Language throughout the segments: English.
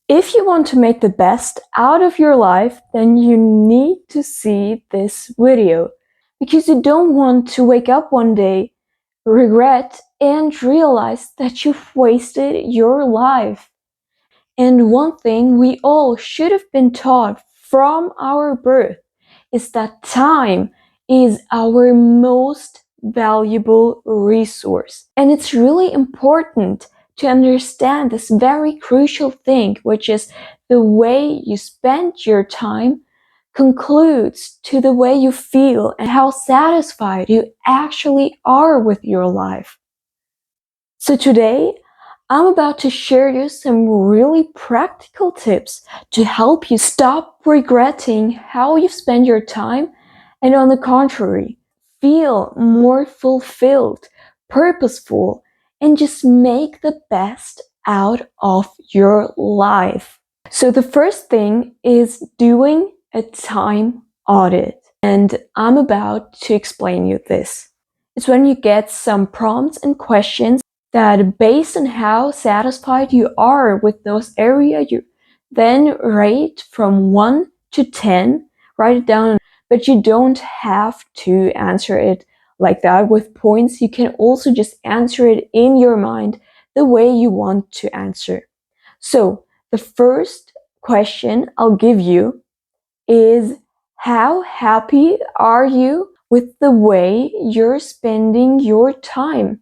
If you want to make the best out of your life, then you need to see this video, because you don't want to wake up one day, regret, and realize that you've wasted your life. And one thing we all should have been taught from our birth is that time is our most valuable resource. And it's really important to understand this very crucial thing, which is the way you spend your time concludes to the way you feel and how satisfied you actually are with your life. So today, I'm about to share you some really practical tips to help you stop regretting how you spend your time and, on the contrary, feel more fulfilled, purposeful, and just make the best out of your life. So the first thing is doing a time audit, and I'm about to explain you this. It's when you get some prompts and questions that, based on how satisfied you are with those areas, you then rate from 1 to 10, write it down, but you don't have to answer it like that with points. You can also just answer it in your mind the way you want to answer. So the first question I'll give you is, how happy are you with the way you're spending your time?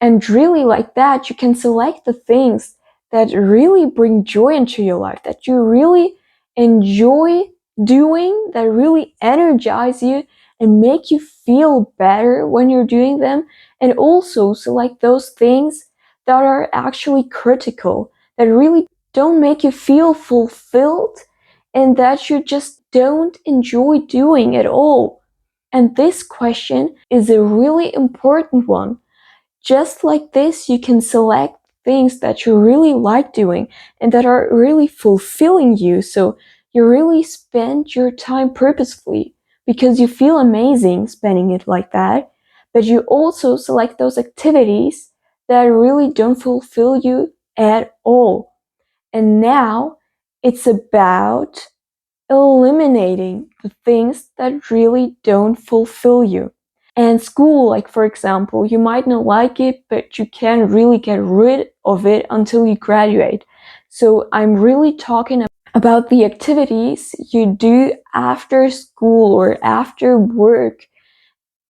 And really, like that, you can select the things that really bring joy into your life, that you really enjoy doing, that really energize you and make you feel better when you're doing them. And also select those things that are actually critical, that really don't make you feel fulfilled and that you just don't enjoy doing at all. And this question is a really important one. Just like this, you can select things that you really like doing and that are really fulfilling you. So you really spend your time purposefully because you feel amazing spending it like that. But you also select those activities that really don't fulfill you at all. And now it's about eliminating the things that really don't fulfill you. And school, like for example, you might not like it, but you can't really get rid of it until you graduate. So I'm really talking about the activities you do after school or after work,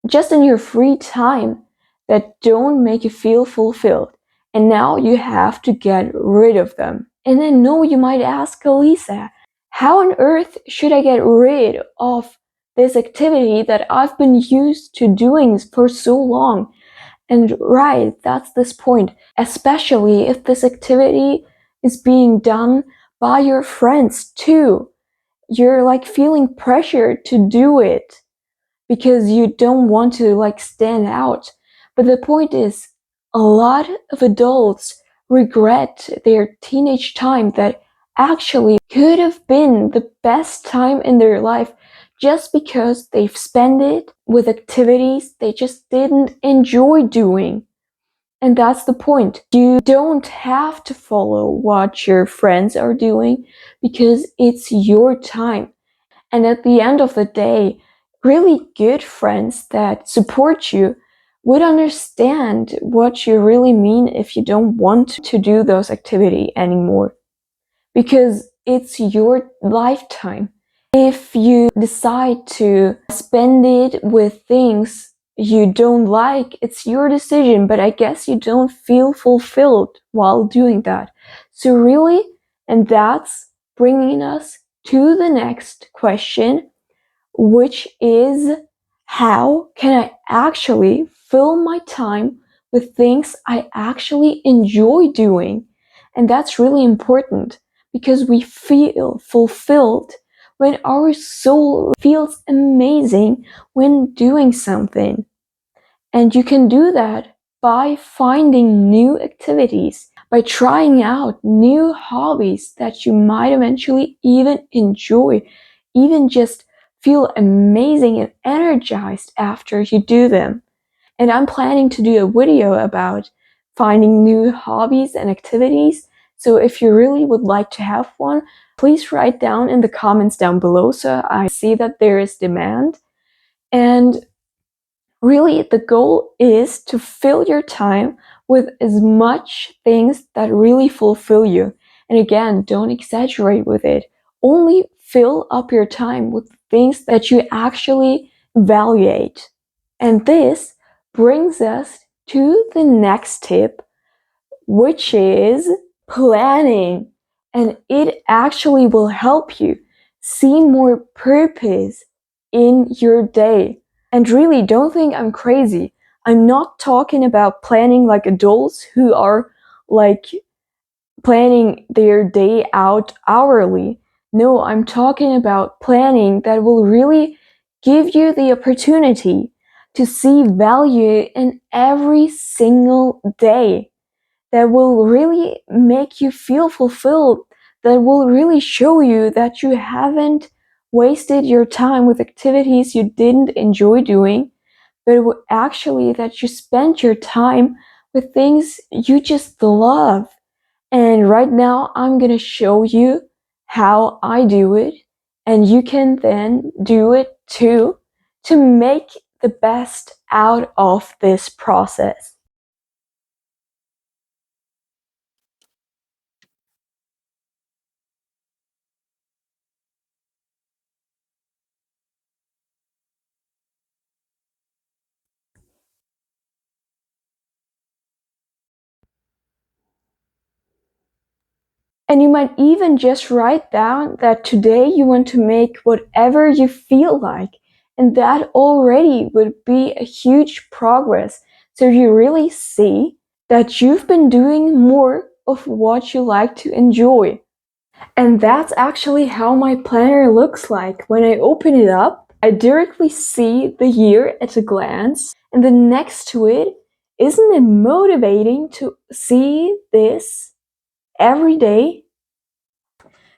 just in your free time, that don't make you feel fulfilled. And now you have to get rid of them. And then no, you might ask, Elisa, how on earth should I get rid of this activity that I've been used to doing for so long? And right, that's this point, especially if this activity is being done by your friends too. You're like feeling pressure to do it because you don't want to like stand out. But the point is, a lot of adults regret their teenage time that actually could have been the best time in their life, just because they've spent it with activities they just didn't enjoy doing. And that's the point. You don't have to follow what your friends are doing because it's your time. And at the end of the day, really good friends that support you would understand what you really mean if you don't want to do those activities anymore, because it's your lifetime. If you decide to spend it with things you don't like, it's your decision, but I guess you don't feel fulfilled while doing that. So really, and that's bringing us to the next question, which is, how can I actually fill my time with things I actually enjoy doing? And that's really important, because we feel fulfilled when our soul feels amazing when doing something. And you can do that by finding new activities, by trying out new hobbies that you might eventually even enjoy, even just feel amazing and energized after you do them. And I'm planning to do a video about finding new hobbies and activities. So if you really would like to have one, please write down in the comments down below so I see that there is demand. And really, the goal is to fill your time with as much things that really fulfill you. And again, don't exaggerate with it. Only fill up your time with things that you actually evaluate. And this brings us to the next tip, which is planning. And it actually will help you see more purpose in your day. And really, don't think I'm crazy. I'm not talking about planning like adults who are like planning their day out hourly. No, I'm talking about planning that will really give you the opportunity to see value in every single day, that will really make you feel fulfilled, that will really show you that you haven't wasted your time with activities you didn't enjoy doing, but actually that you spent your time with things you just love. And right now I'm gonna show you how I do it, and you can then do it too to make the best out of this process. And you might even just write down that today you want to make whatever you feel like. And that already would be a huge progress. So you really see that you've been doing more of what you like to enjoy. And that's actually how my planner looks like. When I open it up, I directly see the year at a glance. And then next to it, isn't it motivating to see this every day?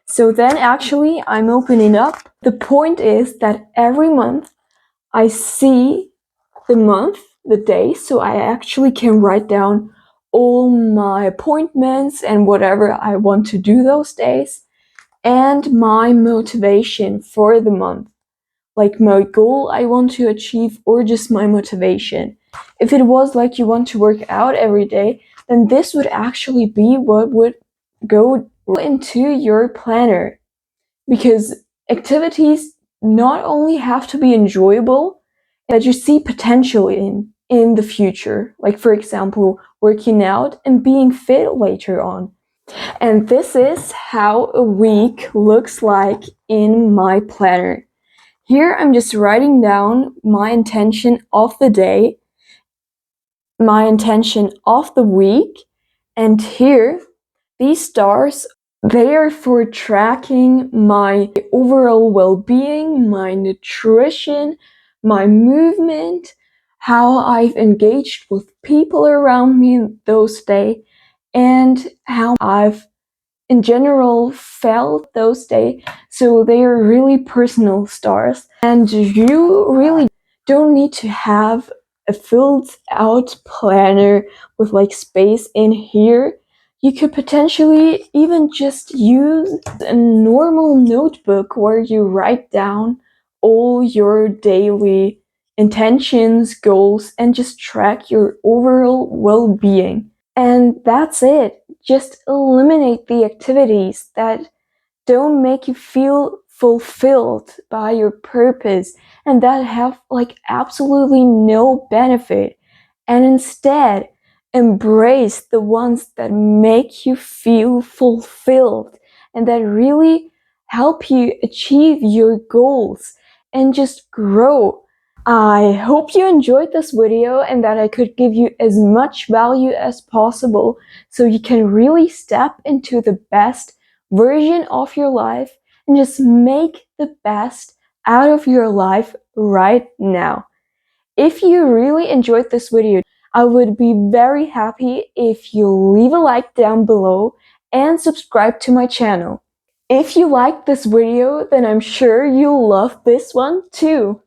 So then actually I'm opening up. The point is that every month I see the month, the day, so I actually can write down all my appointments and whatever I want to do those days, and my motivation for the month. Like my goal I want to achieve, or just my motivation. If it was like you want to work out every day, then this would actually be what would go into your planner, because activities not only have to be enjoyable, that you see potential in the future, like for example working out and being fit later on. And this is how a week looks like in my planner. Here I'm just writing down my intention of the day, my intention of the week, and here these stars, they are for tracking my overall well-being, my nutrition, my movement, how I've engaged with people around me those days, and how I've in general felt those days. So they are really personal stars, and you really don't need to have a filled out planner with like space in here. You could potentially even just use a normal notebook where you write down all your daily intentions, goals, and just track your overall well-being. And that's it. Just eliminate the activities that don't make you feel fulfilled by your purpose and that have like absolutely no benefit. And instead, embrace the ones that make you feel fulfilled and that really help you achieve your goals and just grow. I hope you enjoyed this video and that I could give you as much value as possible so you can really step into the best version of your life and just make the best out of your life right now. If you really enjoyed this video, I would be very happy if you leave a like down below and subscribe to my channel. If you liked this video, then I'm sure you'll love this one too.